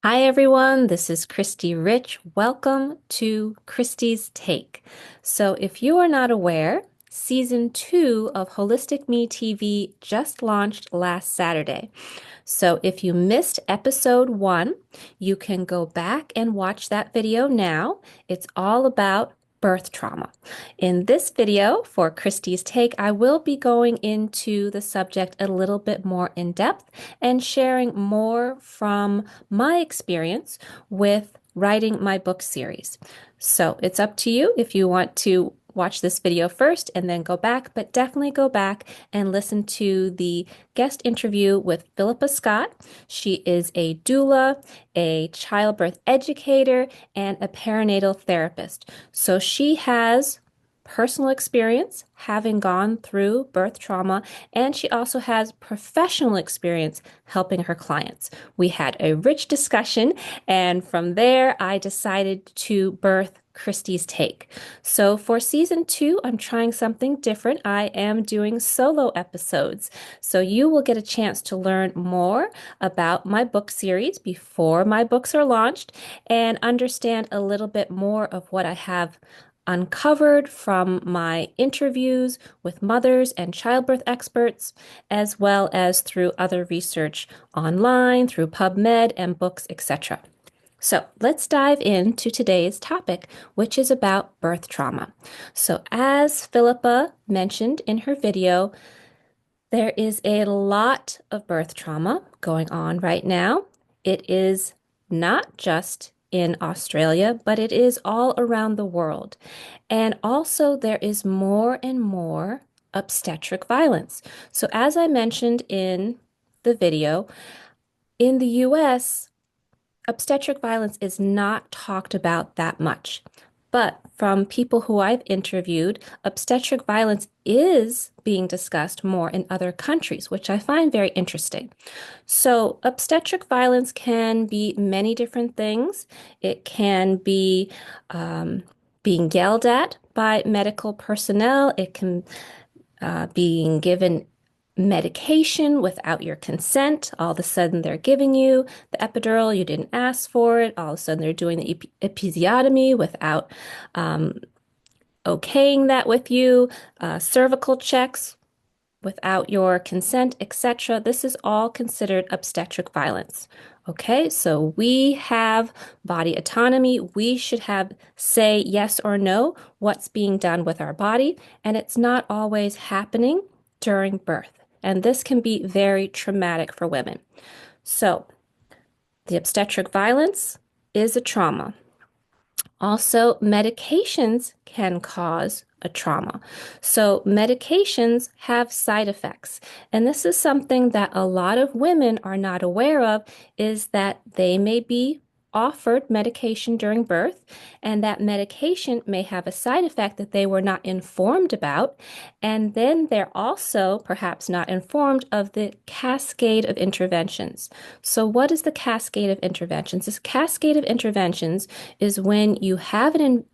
Hi everyone, this is Khristee Rich. Welcome to Khristee's Take. So, if you are not aware, season 2 of Holistic Me TV just launched last Saturday. So, if you missed episode 1, you can go back and watch that video now. It's all about birth trauma. In this video for Khristee's Take, I will be going into the subject a little bit more in depth and sharing more from my experience with writing my book series. So it's up to you if you want to watch this video first and then go back, but definitely go back and listen to the guest interview with Philippa Scott. She is a doula, a childbirth educator, and a perinatal therapist. So she has personal experience having gone through birth trauma, and she also has professional experience helping her clients. We had a rich discussion, and from there, I decided to birth Khristee's Take. So for season 2, I'm trying something different. I am doing solo episodes. So you will get a chance to learn more about my book series before my books are launched and understand a little bit more of what I have uncovered from my interviews with mothers and childbirth experts, as well as through other research online, through PubMed and books, etc. So let's dive into today's topic, which is about birth trauma. So as Philippa mentioned in her video, there is a lot of birth trauma going on right now. It is not just in Australia, but it is all around the world. And also, there is more and more obstetric violence. So, as I mentioned in the video, in the US, obstetric violence is not talked about that much. But from people who I've interviewed, obstetric violence is being discussed more in other countries, which I find very interesting. So, obstetric violence can be many different things. It can be being yelled at by medical personnel. It can being given medication without your consent. All of a sudden, they're giving you the epidural. You didn't ask for it. All of a sudden, they're doing the episiotomy without okaying that with you. Cervical checks without your consent, etc. This is all considered obstetric violence. Okay, so we have body autonomy. We should have say yes or no what's being done with our body, and it's not always happening during birth. And this can be very traumatic for women. So, the obstetric violence is a trauma. Also, medications can cause a trauma. So, medications have side effects. And this is something that a lot of women are not aware of, is that they may be offered medication during birth, and that medication may have a side effect that they were not informed about. And then they're also perhaps not informed of the cascade of interventions. So, what is the cascade of interventions? This cascade of interventions is when you have an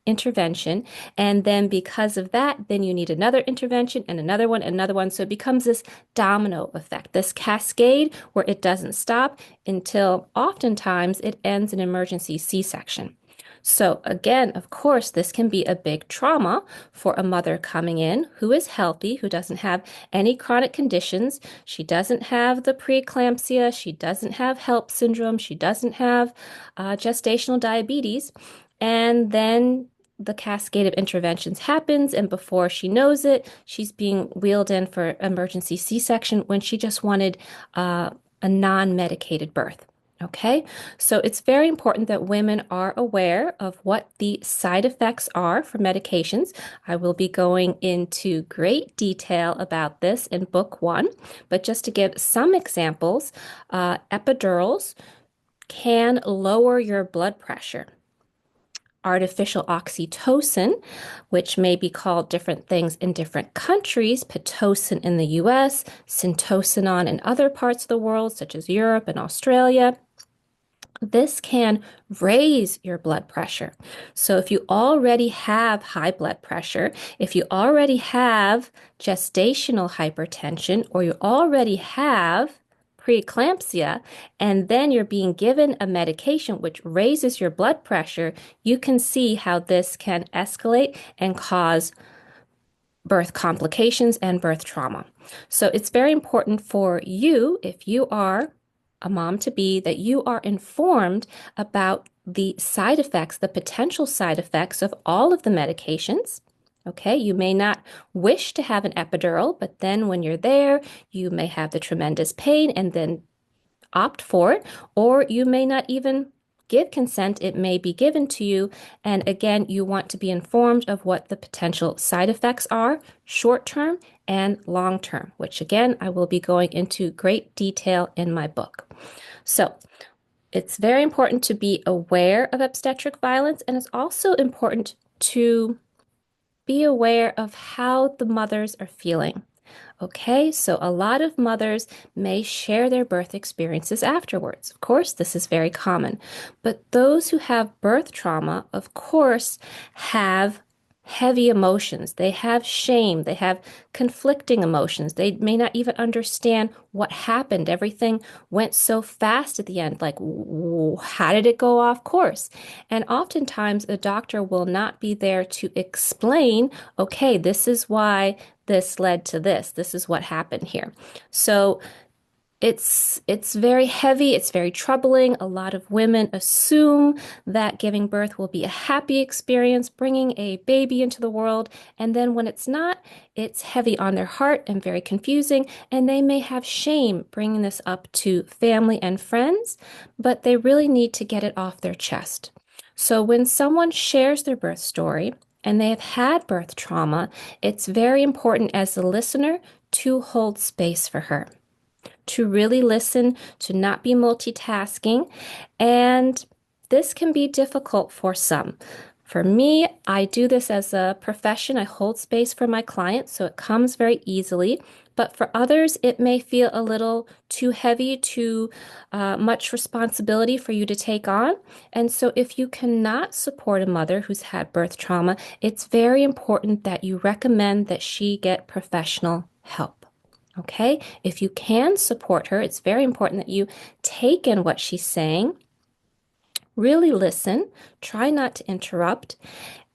intervention, and then because of that, then you need another intervention and another one. So it becomes this domino effect, this cascade where it doesn't stop until oftentimes it ends in emergency C-section. So again, of course, this can be a big trauma for a mother coming in who is healthy, who doesn't have any chronic conditions. She doesn't have the preeclampsia. She doesn't have HELLP syndrome. She doesn't have gestational diabetes. And then the cascade of interventions happens, and before she knows it, she's being wheeled in for emergency C-section when she just wanted a non-medicated birth. Okay, so it's very important that women are aware of what the side effects are for medications. I will be going into great detail about this in book 1, but just to give some examples, epidurals can lower your blood pressure. Artificial oxytocin, which may be called different things in different countries, Pitocin in the US, Syntocinon in other parts of the world, such as Europe and Australia. This can raise your blood pressure. So if you already have high blood pressure, if you already have gestational hypertension, or you already have preeclampsia, and then you're being given a medication which raises your blood pressure, you can see how this can escalate and cause birth complications and birth trauma. So it's very important for you, if you are a mom to be, that you are informed about the side effects, the potential side effects of all of the medications. Okay, you may not wish to have an epidural, but then when you're there, you may have the tremendous pain and then opt for it, or you may not even give consent. It may be given to you. And again, you want to be informed of what the potential side effects are, short term and long term, which again, I will be going into great detail in my book. So, it's very important to be aware of obstetric violence, and it's also important to be aware of how the mothers are feeling. Okay, so a lot of mothers may share their birth experiences afterwards. Of course, this is very common. But those who have birth trauma, of course, have heavy emotions. They have shame. They have conflicting emotions. They may not even understand what happened. Everything went so fast at the end. Like, how did it go off course? And oftentimes, a doctor will not be there to explain, okay, this is why this led to this. This is what happened here. So it's very heavy, it's very troubling. A lot of women assume that giving birth will be a happy experience, bringing a baby into the world, and then when it's not, it's heavy on their heart and very confusing, and they may have shame bringing this up to family and friends, but they really need to get it off their chest. So when someone shares their birth story and they have had birth trauma, it's very important as the listener to hold space for her, to really listen, to not be multitasking. And this can be difficult for some. For me, I do this as a profession. I hold space for my clients, so it comes very easily. But for others, it may feel a little too heavy, too much responsibility for you to take on. And so if you cannot support a mother who's had birth trauma, it's very important that you recommend that she get professional help. Okay, if you can support her, it's very important that you take in what she's saying, really listen, try not to interrupt,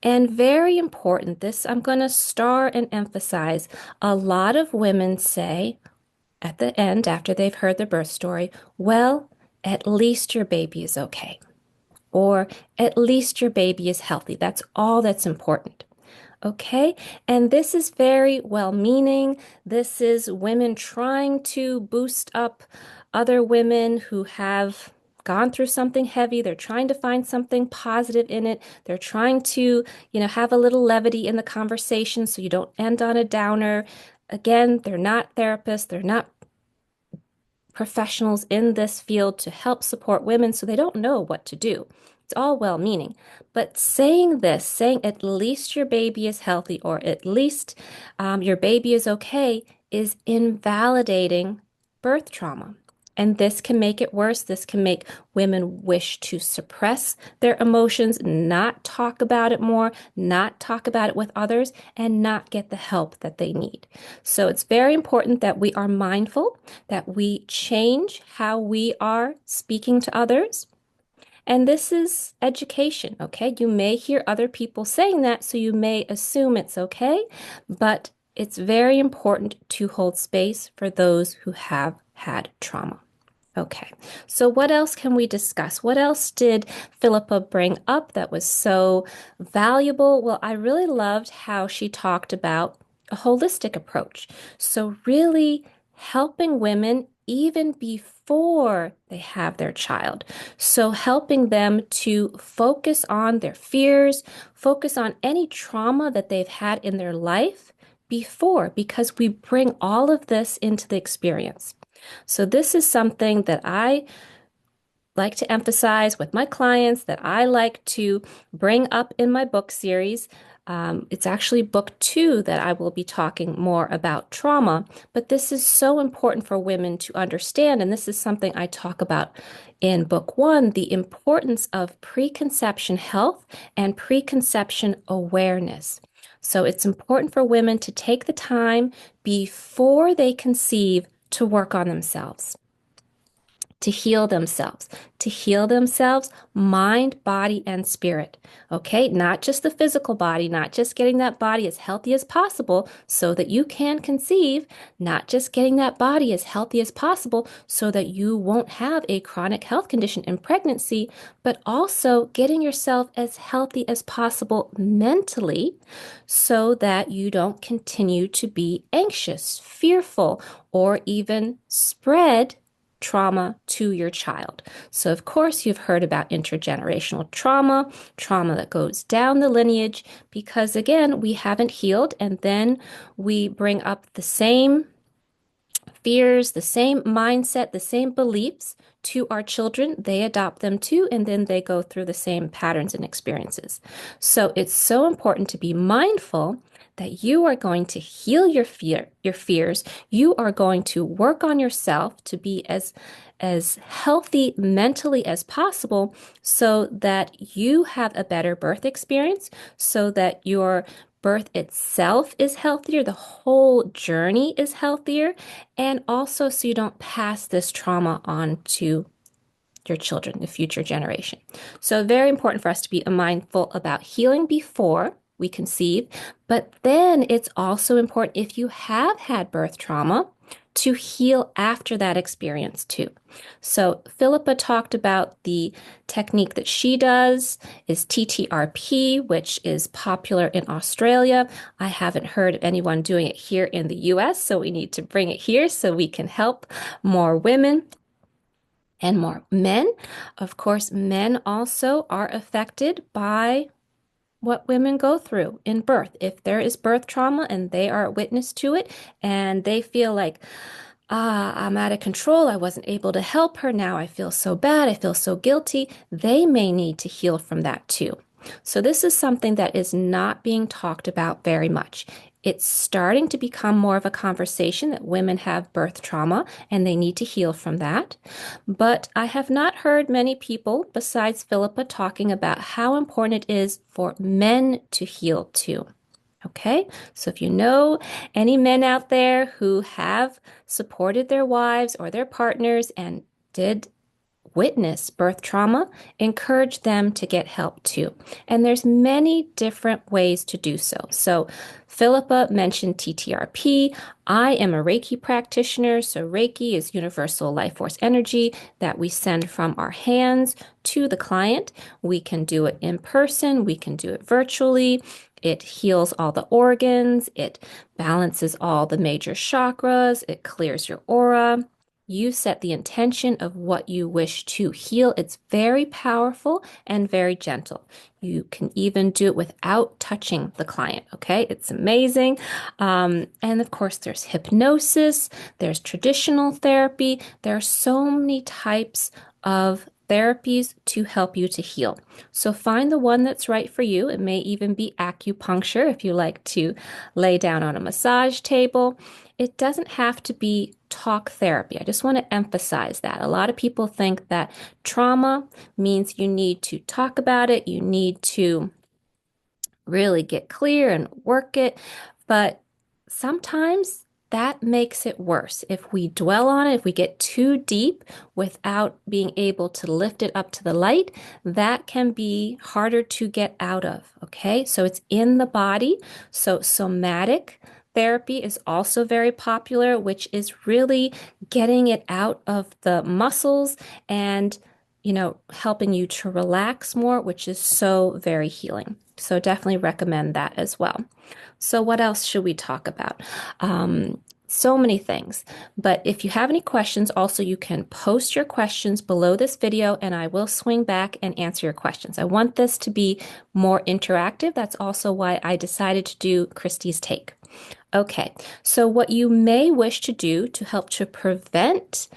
and very important, this I'm going to star and emphasize. A lot of women say at the end, after they've heard the birth story, well, at least your baby is okay, or at least your baby is healthy. That's all that's important. Okay, and this is very well-meaning. This is women trying to boost up other women who have gone through something heavy. They're trying to find something positive in it. They're trying to, have a little levity in the conversation so you don't end on a downer. Again, they're not therapists. They're not professionals in this field to help support women, so they don't know what to do. It's all well-meaning. But saying this, saying at least your baby is healthy or at least your baby is okay, is invalidating birth trauma. And this can make it worse. This can make women wish to suppress their emotions, not talk about it more, not talk about it with others, and not get the help that they need. So it's very important that we are mindful, that we change how we are speaking to others. And this is education, okay? You may hear other people saying that, so you may assume it's okay, but it's very important to hold space for those who have had trauma. Okay, so what else can we discuss? What else did Philippa bring up that was so valuable? Well, I really loved how she talked about a holistic approach. So really helping women even before they have their child. So helping them to focus on their fears, focus on any trauma that they've had in their life before, because we bring all of this into the experience. So this is something that I like to emphasize with my clients, that I like to bring up in my book series. It's actually book 2 that I will be talking more about trauma, but this is so important for women to understand. And this is something I talk about in book 1, the importance of preconception health and preconception awareness. So it's important for women to take the time before they conceive to work on themselves. to heal themselves, mind, body, and spirit. Okay, not just the physical body, not just getting that body as healthy as possible so that you can conceive, not just getting that body as healthy as possible so that you won't have a chronic health condition in pregnancy, but also getting yourself as healthy as possible mentally so that you don't continue to be anxious, fearful, or even spread trauma to your child. So, of course, you've heard about intergenerational trauma, trauma that goes down the lineage, because again, we haven't healed, and then we bring up the same fears, the same mindset, the same beliefs to our children. They adopt them too, and then they go through the same patterns and experiences. So it's so important to be mindful that you are going to heal your fears. You are going to work on yourself to be as healthy mentally as possible so that you have a better birth experience, so that your birth itself is healthier, the whole journey is healthier, and also so you don't pass this trauma on to your children, the future generation. So very important for us to be mindful about healing before we conceive, but then it's also important if you have had birth trauma to heal after that experience too. So Philippa talked about the technique that she does is TTRP, which is popular in Australia. I haven't heard of anyone doing it here in the US, so we need to bring it here so we can help more women and more men. Of course, men also are affected by what women go through in birth. If there is birth trauma and they are a witness to it and they feel like, I'm out of control, I wasn't able to help her, now I feel so bad, I feel so guilty, they may need to heal from that too. So this is something that is not being talked about very much. It's starting to become more of a conversation that women have birth trauma and they need to heal from that. But I have not heard many people besides Philippa talking about how important it is for men to heal too. Okay, so if you know any men out there who have supported their wives or their partners and did witness birth trauma, encourage them to get help too. And there's many different ways to do so. So Philippa mentioned TTRP. I am a Reiki practitioner. So Reiki is universal life force energy that we send from our hands to the client. We can do it in person. We can do it virtually. It heals all the organs. It balances all the major chakras. It clears your aura. You set the intention of what you wish to heal. It's very powerful and very gentle. You can even do it without touching the client, okay? It's amazing. And of course, there's hypnosis, there's traditional therapy. There are so many types of therapies to help you to heal. So find the one that's right for you. It may even be acupuncture if you like to lay down on a massage table. It doesn't have to be talk therapy. I just want to emphasize that. A lot of people think that trauma means you need to talk about it, you need to really get clear and work it, but sometimes that makes it worse. If we dwell on it, if we get too deep without being able to lift it up to the light, that can be harder to get out of, okay? So it's in the body. So somatic therapy is also very popular, which is really getting it out of the muscles and, helping you to relax more, which is so very healing. So definitely recommend that as well. So what else should we talk about? So many things. But if you have any questions, also you can post your questions below this video and I will swing back and answer your questions. I want this to be more interactive. That's also why I decided to do Khristee's Take. Okay, so what you may wish to do to help to prevent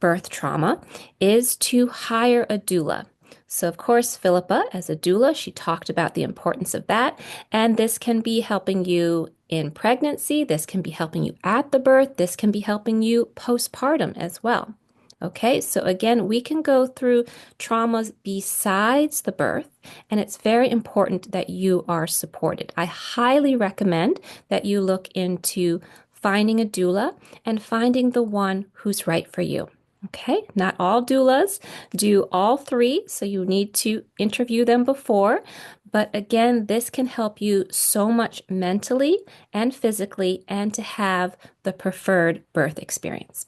birth trauma is to hire a doula. So, of course, Philippa, as a doula, she talked about the importance of that. And this can be helping you in pregnancy. This can be helping you at the birth. This can be helping you postpartum as well. Okay, so again, we can go through traumas besides the birth, and it's very important that you are supported. I highly recommend that you look into finding a doula and finding the one who's right for you. Okay, not all doulas do all three, so you need to interview them before. But again, this can help you so much mentally and physically and to have the preferred birth experience.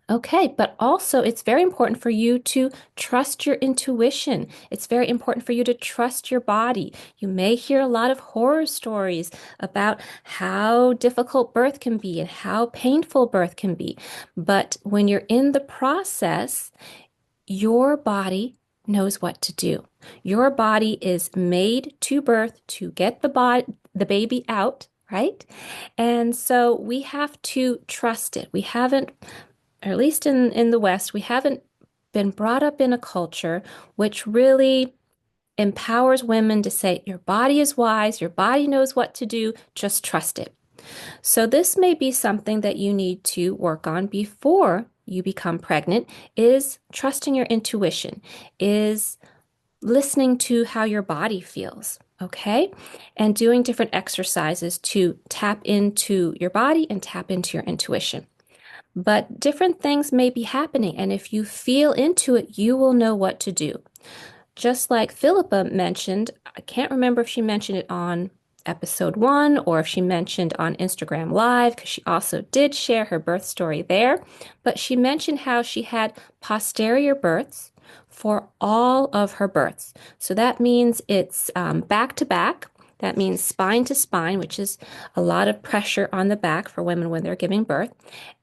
Okay, but also it's very important for you to trust your intuition. It's very important for you to trust your body. You may hear a lot of horror stories about how difficult birth can be and how painful birth can be. But when you're in the process, your body knows what to do. Your body is made to birth to get the baby out, right? And so we have to trust it. We haven't, or at least in the West, we haven't been brought up in a culture which really empowers women to say, your body is wise, your body knows what to do, just trust it. So this may be something that you need to work on before you become pregnant, is trusting your intuition, is listening to how your body feels, okay? And doing different exercises to tap into your body and tap into your intuition. But different things may be happening, and if you feel into it, you will know what to do. Just like Philippa mentioned, I can't remember if she mentioned it on episode 1 or if she mentioned on Instagram Live, because she also did share her birth story there. But she mentioned how she had posterior births for all of her births. So that means it's back to back. That means spine to spine, which is a lot of pressure on the back for women when they're giving birth.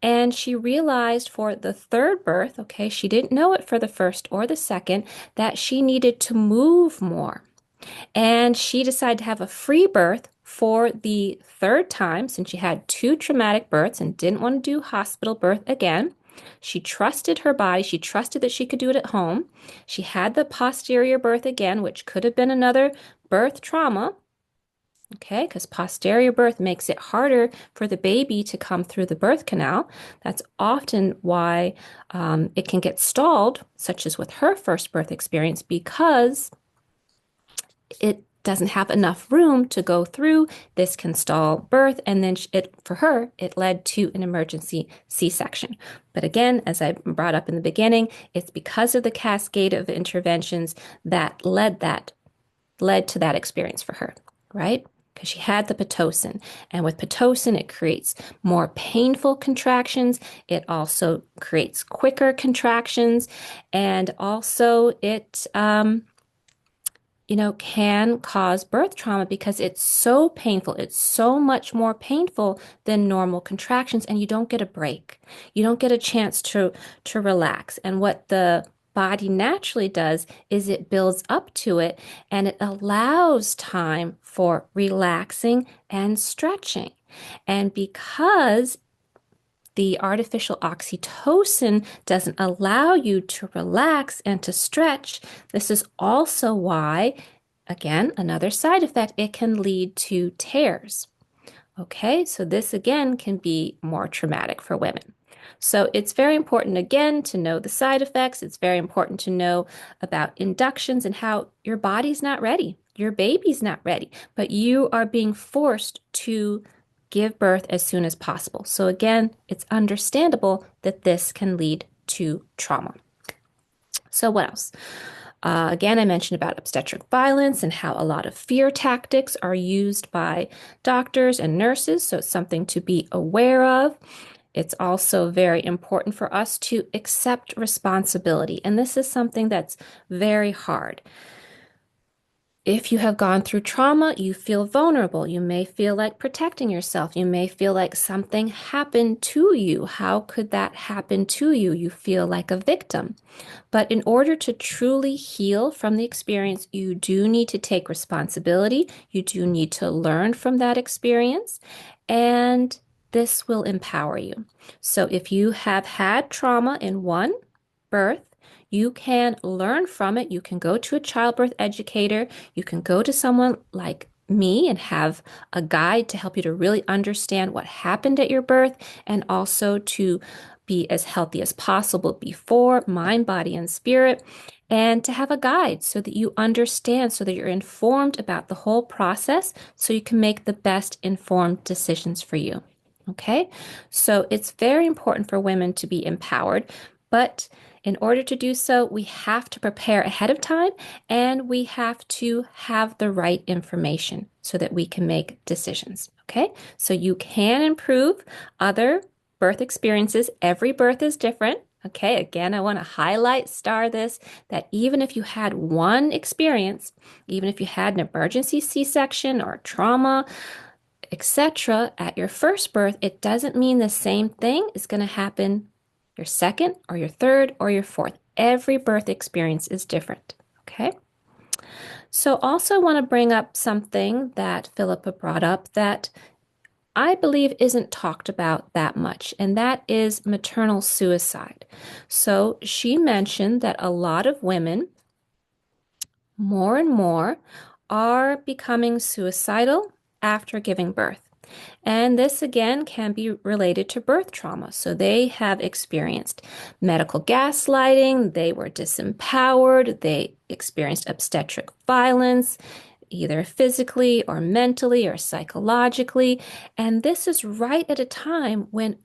And she realized for the third birth, okay, she didn't know it for the first or the second, that she needed to move more. And she decided to have a free birth for the third time since she had two traumatic births and didn't want to do hospital birth again. She trusted her body. She trusted that she could do it at home. She had the posterior birth again, which could have been another birth trauma. Okay, because posterior birth makes it harder for the baby to come through the birth canal. That's often why it can get stalled, such as with her first birth experience, because it doesn't have enough room to go through. This can stall birth, and then for her, it led to an emergency C-section. But again, as I brought up in the beginning, it's because of the cascade of interventions that led to that experience for her, right? Because she had the Pitocin. And with Pitocin, it creates more painful contractions. It also creates quicker contractions. And also it, can cause birth trauma because it's so painful. It's so much more painful than normal contractions, and you don't get a break. You don't get a chance to relax. And what the body naturally does is it builds up to it and it allows time for relaxing and stretching. And because the artificial oxytocin doesn't allow you to relax and to stretch, this is also why, again, another side effect, it can lead to tears. Okay, so this again can be more traumatic for women. So it's very important again to know the side effects. It's very important to know about inductions and how your body's not ready. Your baby's not ready, but you are being forced to give birth as soon as possible. So again, it's understandable that this can lead to trauma. So what else? Again, I mentioned about obstetric violence and how a lot of fear tactics are used by doctors and nurses, so it's something to be aware of. It's also very important for us to accept responsibility, and this is something that's very hard. If you have gone through trauma, you feel vulnerable. You may feel like protecting yourself. You may feel like something happened to you. How could that happen to you? You feel like a victim. But in order to truly heal from the experience, you do need to take responsibility. You do need to learn from that experience, and this will empower you. So if you have had trauma in one birth, you can learn from it. You can go to a childbirth educator. You can go to someone like me and have a guide to help you to really understand what happened at your birth and also to be as healthy as possible before, mind, body, and spirit, and to have a guide so that you understand, so that you're informed about the whole process so you can make the best informed decisions for you. Okay, so it's very important for women to be empowered, but in order to do so, we have to prepare ahead of time and we have to have the right information so that we can make decisions. Okay, so you can improve other birth experiences. Every birth is different. Okay, again, I want to highlight, star this, that even if you had one experience, even if you had an emergency C-section or trauma, etc., at your first birth, it doesn't mean the same thing is going to happen your second or your third or your fourth. Every birth experience is different. Okay. So, also want to bring up something that Philippa brought up that I believe isn't talked about that much, and that is maternal suicide. So, she mentioned that a lot of women, more and more, are becoming suicidal after giving birth. And this again can be related to birth trauma. So they have experienced medical gaslighting, they were disempowered, they experienced obstetric violence, either physically or mentally or psychologically. And this is right at a time when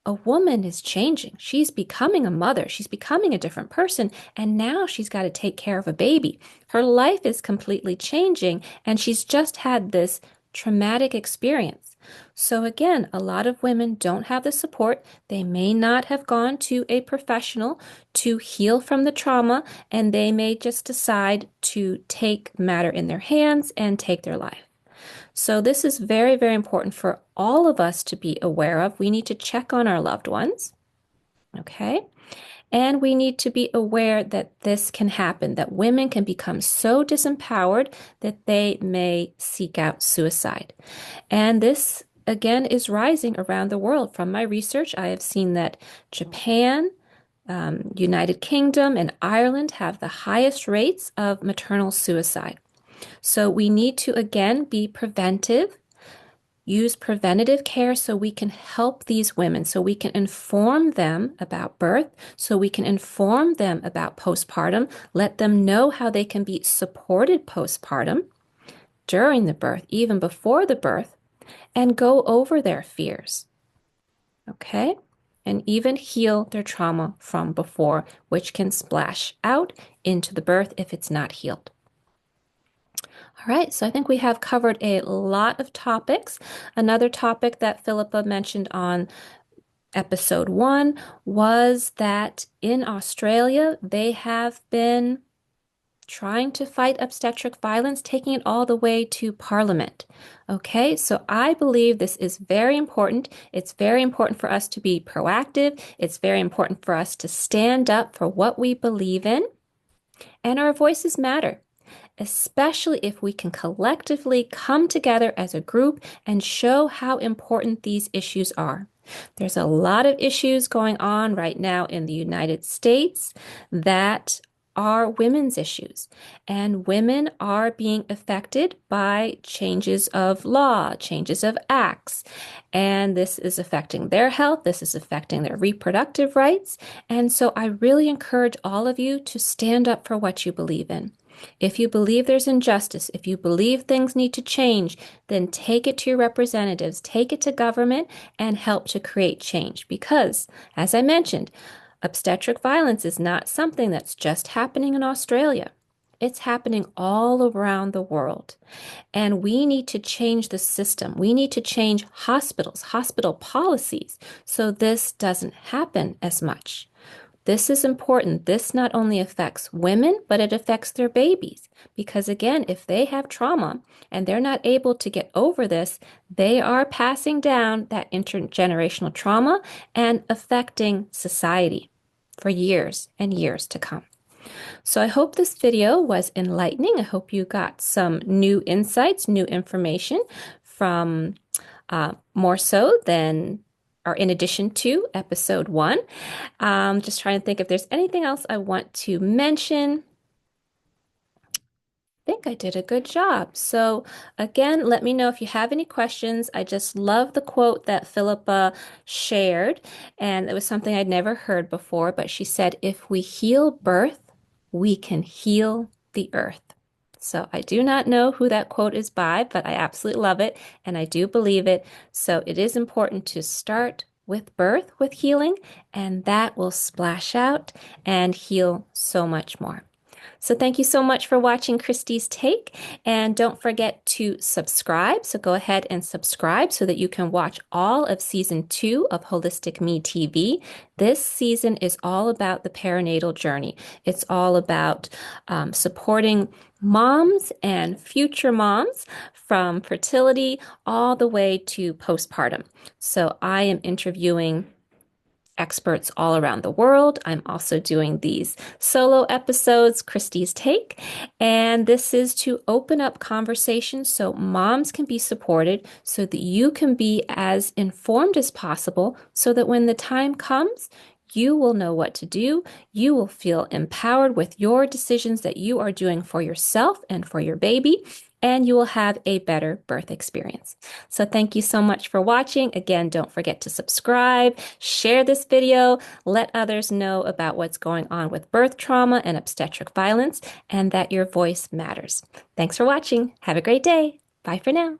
a woman is changing. She's becoming a mother. She's becoming a different person. And now she's got to take care of a baby. Her life is completely changing. And she's just had this traumatic experience. So, again, a lot of women don't have the support. They may not have gone to a professional to heal from the trauma, and they may just decide to take matter in their hands and take their life. So, this is very, very important for all of us to be aware of. We need to check on our loved ones, okay? And we need to be aware that this can happen, that women can become so disempowered that they may seek out suicide. And this, again, is rising around the world. From my research, I have seen that Japan, United Kingdom, and Ireland have the highest rates of maternal suicide. So we need to, again, be preventive, use preventative care so we can help these women, so we can inform them about birth, so we can inform them about postpartum, let them know how they can be supported postpartum during the birth, even before the birth, and go over their fears. Okay? And even heal their trauma from before, which can splash out into the birth if it's not healed. All right, so I think we have covered a lot of topics. Another topic that Philippa mentioned on episode 1 was that in Australia, they have been trying to fight obstetric violence, taking it all the way to Parliament. Okay, so I believe this is very important. It's very important for us to be proactive. It's very important for us to stand up for what we believe in, and our voices matter, especially if we can collectively come together as a group and show how important these issues are. There's a lot of issues going on right now in the United States that are women's issues, and women are being affected by changes of law, changes of acts, and this is affecting their health, this is affecting their reproductive rights, and so I really encourage all of you to stand up for what you believe in. If you believe there's injustice, if you believe things need to change, then take it to your representatives, take it to government, and help to create change. Because, as I mentioned, obstetric violence is not something that's just happening in Australia. It's happening all around the world. And we need to change the system. We need to change hospitals, hospital policies, so this doesn't happen as much. This is important. This not only affects women, but it affects their babies. Because again, if they have trauma and they're not able to get over this, they are passing down that intergenerational trauma and affecting society for years and years to come. So I hope this video was enlightening. I hope you got some new insights, new information from more so than or in addition to episode 1. Just trying to think if there's anything else I want to mention. I think I did a good job. So again, let me know if you have any questions. I just love the quote that Philippa shared, and it was something I'd never heard before, but she said, if we heal birth, we can heal the earth. So I do not know who that quote is by, but I absolutely love it and I do believe it. So it is important to start with birth, with healing, and that will splash out and heal so much more. So thank you so much for watching Christie's Take. And don't forget to subscribe. So go ahead and subscribe so that you can watch all of season 2 of Holistic Me TV. This season is all about the perinatal journey. It's all about supporting moms and future moms from fertility all the way to postpartum. So I am interviewing experts all around the world. I'm also doing these solo episodes, Christie's Take, and this is to open up conversations so moms can be supported, so that you can be as informed as possible, so that when the time comes, you will know what to do. You will feel empowered with your decisions that you are doing for yourself and for your baby, and you will have a better birth experience. So thank you so much for watching. Again, don't forget to subscribe, share this video, let others know about what's going on with birth trauma and obstetric violence, and that your voice matters. Thanks for watching. Have a great day. Bye for now.